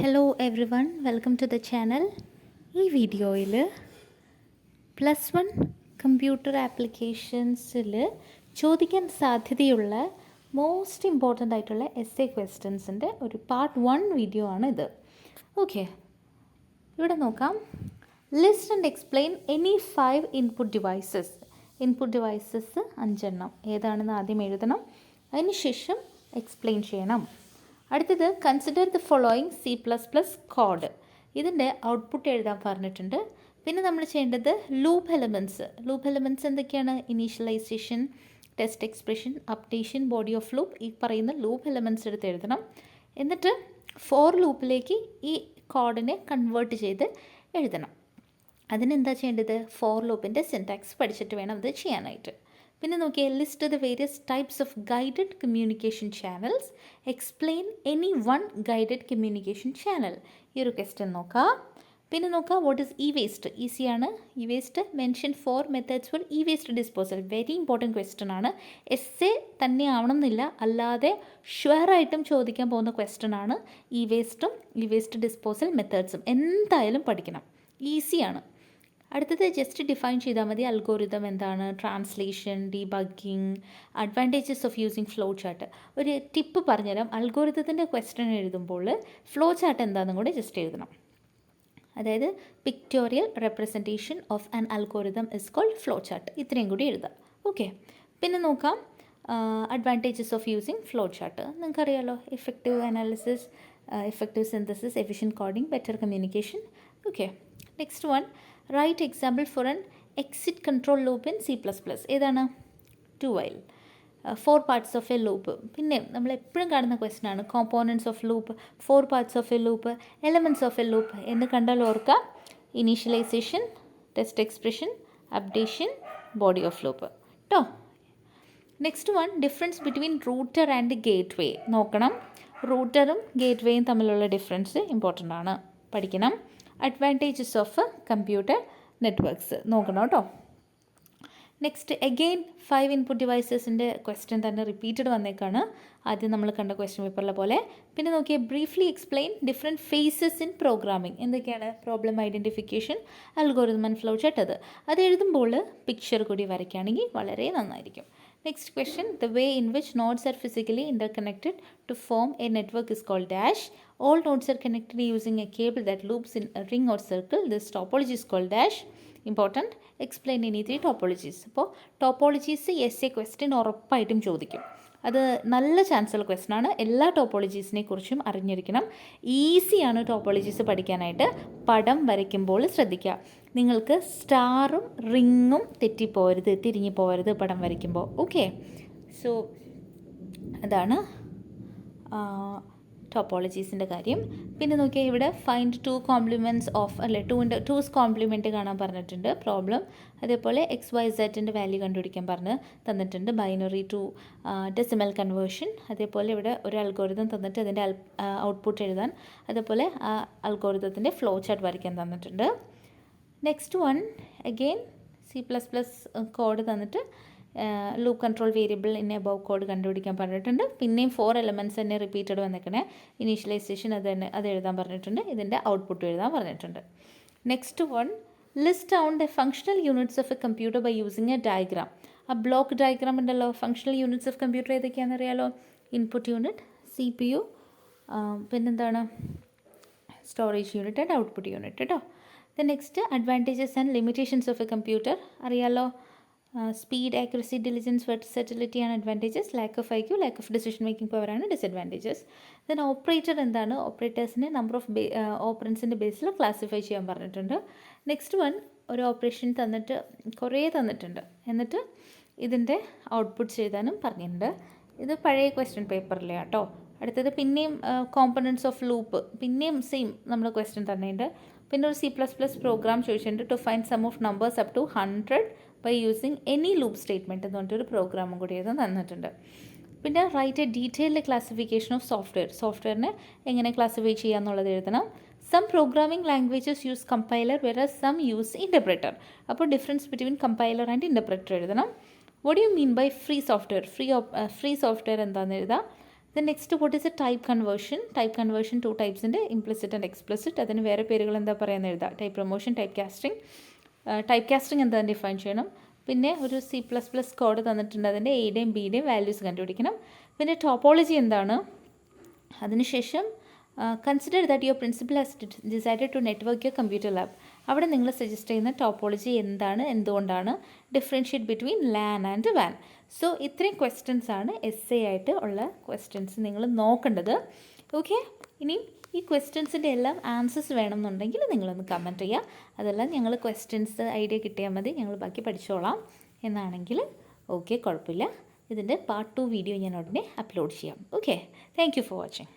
Hello everyone, welcome to the channel. ഈ വീഡിയോയിൽ +1 computer ആപ്ലിക്കേഷൻസിൽ ചോദിക്കാൻ സാധ്യതയുള്ള മോസ്റ്റ് ഇമ്പോർട്ടൻ്റ് ആയിട്ടുള്ള എസ്സേ ക്വസ്റ്റ്യൻസിൻ്റെ ഒരു പാർട്ട് 1 വീഡിയോ ആണ് ഇത്. ഓക്കെ, ഇവിടെ നോക്കാം. List and explain any 5 input devices. Input devices 5 എണ്ണം ഏതാണെന്ന് ആദ്യം എഴുതണം, അതിനുശേഷം എക്സ്പ്ലെയിൻ ചെയ്യണം. അടുത്തത് consider the following C++ code. ഇതിൻ്റെ ഔട്ട്പുട്ട് എഴുതാൻ പറഞ്ഞിട്ടുണ്ട്. പിന്നെ നമ്മൾ ചെയ്യേണ്ടത് ലൂപ്പ് എലമെൻറ്റ്സ് എന്തൊക്കെയാണ്? Initialization, test expression, updation, body of loop, ഈ പറയുന്ന ലൂപ്പ് എലമെൻറ്റ്സ് എടുത്ത് എഴുതണം. എന്നിട്ട് ഫോർ ലൂപ്പിലേക്ക് ഈ കോഡിനെ കൺവേർട്ട് ചെയ്ത് എഴുതണം. അതിനെന്താ ചെയ്യേണ്ടത്? ഫോർ ലൂപ്പിൻ്റെ സിൻടാക്സ് പഠിച്ചിട്ട് വേണം അത് ചെയ്യാനായിട്ട്. പിന്നെ നോക്കിയാൽ list the various types of guided communication channels, explain any one guided communication channel. ഈ ഒരു ക്വസ്റ്റ്യൻ നോക്കാം. പിന്നെ നോക്കാം വാട്ട് ഈസ് ഇ വേസ്റ്റ്. ഈസിയാണ്. E waste mention 4 methods four E waste disposal. Very important question ആണ്. എസ്സേ തന്നെ ആവണമെന്നില്ല, അല്ലാതെ ഷുവറായിട്ടും ചോദിക്കാൻ പോകുന്ന ക്വസ്റ്റ്യൻ ആണ്. ഇ വേസ്റ്റ് ഡിസ്പോസൽ മെത്തേഡ്സും എന്തായാലും പഠിക്കണം. ഈസിയാണ്. അടുത്തത് ജസ്റ്റ് ഡിഫൈൻ ചെയ്താൽ മതി. അൽഗോരിതം എന്താണ്, translation, debugging, advantages of using flow chart. ഒരു ടിപ്പ് പറഞ്ഞുതരാം. അൽഗോരിതത്തിൻ്റെ ക്വസ്റ്റ്യൻ എഴുതുമ്പോൾ ഫ്ലോ ചാർട്ട് എന്താണെന്നും കൂടെ ജസ്റ്റ് എഴുതണം. അതായത് pictorial representation of an algorithm is called flow chart. ഇത്രയും കൂടി എഴുതാം. ഓക്കെ, പിന്നെ നോക്കാം advantages of using flow chart. നിങ്ങൾക്കറിയാലോ, effective analysis, effective synthesis, efficient coding, better communication. Okay, next one right example for an exit control loop in C++. ഏതാണ്? 2 while, 4 parts of a loop. പിന്നെ നമ്മൾ എപ്പോഴും കാണുന്ന question ആണ് components of loop, 4 parts of a loop, elements of a loop എന്ന് കണ്ടാൽ ഓർക്കുക. Initialization, test expression, updation, body of loop കേട്ടോ. Next one difference between router and gateway നോക്കണം. റൂട്ടറും ഗേറ്റ് വേയും തമ്മിലുള്ള ഡിഫറൻസ് ഇമ്പോർട്ടൻ്റ് ആണ്, പഠിക്കണം. അഡ്വാൻറ്റേജസ് ഓഫ് കമ്പ്യൂട്ടർ നെറ്റ്വർക്ക്സ് നോക്കണം കേട്ടോ. നെക്സ്റ്റ് അഗെയിൻ 5 ഇൻപുട്ട് ഡിവൈസസിൻ്റെ ക്വസ്റ്റ്യൻ തന്നെ റിപ്പീറ്റഡ് വന്നേക്കാണ്, ആദ്യം നമ്മൾ കണ്ട ക്വസ്റ്റ്യൻ പേപ്പറിലെ പോലെ. പിന്നെ നോക്കിയാൽ briefly explain different phases in programming. എന്തൊക്കെയാണ്? Problem identification, algorithm and flow chart. അത് എഴുതുമ്പോൾ പിക്ചർ കൂടി വരയ്ക്കുകയാണെങ്കിൽ വളരെ നന്നായിരിക്കും. Next question the way in which nodes are physically interconnected to form a network is called dash. All nodes are connected using a cable that loops in a ring or circle. This topology is called dash. Important. Explain any 3 topologies. അപ്പോൾ topologies essay question ഉറപ്പായിട്ടും ചോദിക്കും. അത് നല്ല ചാൻസുള്ള question ആണ്. എല്ലാ ടോപ്പോളജീസിനെ കുറിച്ചും അറിഞ്ഞിരിക്കണം. ഈസിയാണ് ടോപ്പോളജീസ് പഠിക്കാനായിട്ട്. പടം വരയ്ക്കുമ്പോൾ ശ്രദ്ധിക്കുക, നിങ്ങൾക്ക് സ്റ്റാറും റിങ്ങും തെറ്റിപ്പോകരുത്, തിരിഞ്ഞു പോകരുത് പടം വരയ്ക്കുമ്പോൾ. ഓക്കെ, സോ അതാണ് ടോപ്പോളജീസിൻ്റെ കാര്യം. പിന്നെ നോക്കിയാൽ ഇവിടെ ഫൈൻഡ് 2 കോംപ്ലിമെൻറ്റ്സ് ഓഫ്, അല്ലെ 2's കോംപ്ലിമെൻറ്റ് കാണാൻ പറഞ്ഞിട്ടുണ്ട് പ്രോബ്ലം. അതേപോലെ XYZ വാല്യൂ കണ്ടുപിടിക്കാൻ പറഞ്ഞ് തന്നിട്ടുണ്ട്. Binary to decimal conversion. അതേപോലെ ഇവിടെ ഒരു അൽഗോരിതം തന്നിട്ട് അതിൻ്റെ ഔട്ട്പുട്ട് എഴുതാൻ, അതേപോലെ ആ അൽഗോരിതത്തിൻ്റെ ഫ്ലോ ചാർട്ട് വരയ്ക്കാൻ തന്നിട്ടുണ്ട്. Next one again C++ code തന്നിട്ട് loop control variable in above code കണ്ടുപിടിക്കാൻ പറഞ്ഞിട്ടുണ്ട്. പിന്നെയും 4 എലമെൻറ്റ്സ് തന്നെ റിപ്പീറ്റഡ് വന്നേക്കണേ. ഇനീഷ്യലൈസേഷൻ അത് എഴുതാൻ പറഞ്ഞിട്ടുണ്ട്. ഇതിൻ്റെ ഔട്ട്പുട്ട് എഴുതാൻ പറഞ്ഞിട്ടുണ്ട്. Next one list down the functional units of a computer by using a diagram. ആ ബ്ലോക്ക് ഡയഗ്രാം ഉണ്ടല്ലോ. ഫങ്ഷണൽ യൂണിറ്റ്സ് ഓഫ് കമ്പ്യൂട്ടർ ഏതൊക്കെയാണെന്ന് അറിയാലോ? ഇൻപുട്ട് യൂണിറ്റ്, CPU, പിന്നെന്താണ് storage unit and output unit കേട്ടോ. The next advantages and limitations of a computer അറിയാലോ. Speed, accuracy, diligence, versatility ആണ് advantages. Lack of IQ, lack of decision making power ആണ് disadvantages. Then operator എന്താണ്? ഓപ്പറേറ്റേഴ്സിനെ number of ഓപ്പറൻസിൻ്റെ Basil classify ചെയ്യാൻ പറഞ്ഞിട്ടുണ്ട്. Next one ഒരു operation തന്നിട്ട് കുറേ തന്നിട്ടുണ്ട്, എന്നിട്ട് ഇതിൻ്റെ ഔട്ട്പുട്ട്സ് എഴുതാനും പറഞ്ഞിട്ടുണ്ട്. ഇത് പഴയ ക്വസ്റ്റ്യൻ പേപ്പറിലെ കേട്ടോ. അടുത്തത് പിന്നെയും കോമ്പണൻറ്റ്സ് ഓഫ് ലൂപ്പ്, പിന്നെയും സെയിം നമ്മുടെ ക്വസ്റ്റ്യൻ തന്നെയുണ്ട്. പിന്നെ ഒരു C++ പ്രോഗ്രാം ചോദിച്ചിട്ടുണ്ട് to find sum of numbers up to 100 by using any loop statement എന്ന് പറഞ്ഞിട്ടൊരു പ്രോഗ്രാമും കൂടി എഴുതാൻ തന്നിട്ടുണ്ട്. പിന്നെ write a detailed classification of സോഫ്റ്റ്വെയറിനെ എങ്ങനെ ക്ലാസിഫൈ ചെയ്യുക എന്നുള്ളത് എഴുതണം. Some programming languages use compiler whereas some use interpreter. അപ്പോൾ difference between compiler and interpreter എഴുതണം. What you mean by free software? Free software എന്താണെന്ന് എഴുതാം. Then next what is A type conversion. Type conversion 2 types ഉണ്ട്, implicit and explicit. അതിന് വേറെ പേരുകൾ എന്താ പറയുന്നത് എഴുതാം. Type promotion, type casting. Type casting എന്താണെന്ന് ഡിഫൈൻ ചെയ്യണം. പിന്നെ ഒരു C++ കോഡ് തന്നിട്ടുണ്ട്, അതിൻ്റെ എയുടെയും ബിയുടെയും വാല്യൂസ് കണ്ടുപിടിക്കണം. പിന്നെ ടോപ്പോളജി എന്താണ്. അതിനുശേഷം consider that your principal has decided to network your computer lab. അവിടെ നിങ്ങൾ സജസ്റ്റ് ചെയ്യുന്ന ടോപ്പോളജി എന്താണ്, എന്തുകൊണ്ടാണ്, ഡിഫറൻഷ്യേറ്റ് ബിറ്റ്വീൻ ലാൻ ആൻഡ് വാൻ. സോ ഇത്രയും ക്വസ്റ്റ്യൻസ് ആണ് essay ആയിട്ട് ഉള്ള ക്വസ്റ്റ്യൻസ് നിങ്ങൾ നോക്കേണ്ടത്. ഓക്കെ, ഇനിയും ഈ ക്വസ്റ്റ്യൻസിൻ്റെ എല്ലാം ആൻസേഴ്സ് വേണമെന്നുണ്ടെങ്കിൽ നിങ്ങളൊന്ന് കമൻറ്റ് ചെയ്യുക. അതെല്ലാം ഞങ്ങൾ ക്വസ്റ്റ്യൻസ് ഐഡിയ കിട്ടിയാൽ മതി, ഞങ്ങൾ ബാക്കി പഠിച്ചോളാം എന്നാണെങ്കിൽ ഓക്കെ, കുഴപ്പമില്ല. ഇതിൻ്റെ പാർട്ട് 2 വീഡിയോ ഞാൻ ഉടനെ അപ്ലോഡ് ചെയ്യാം. Okay, thank you for watching.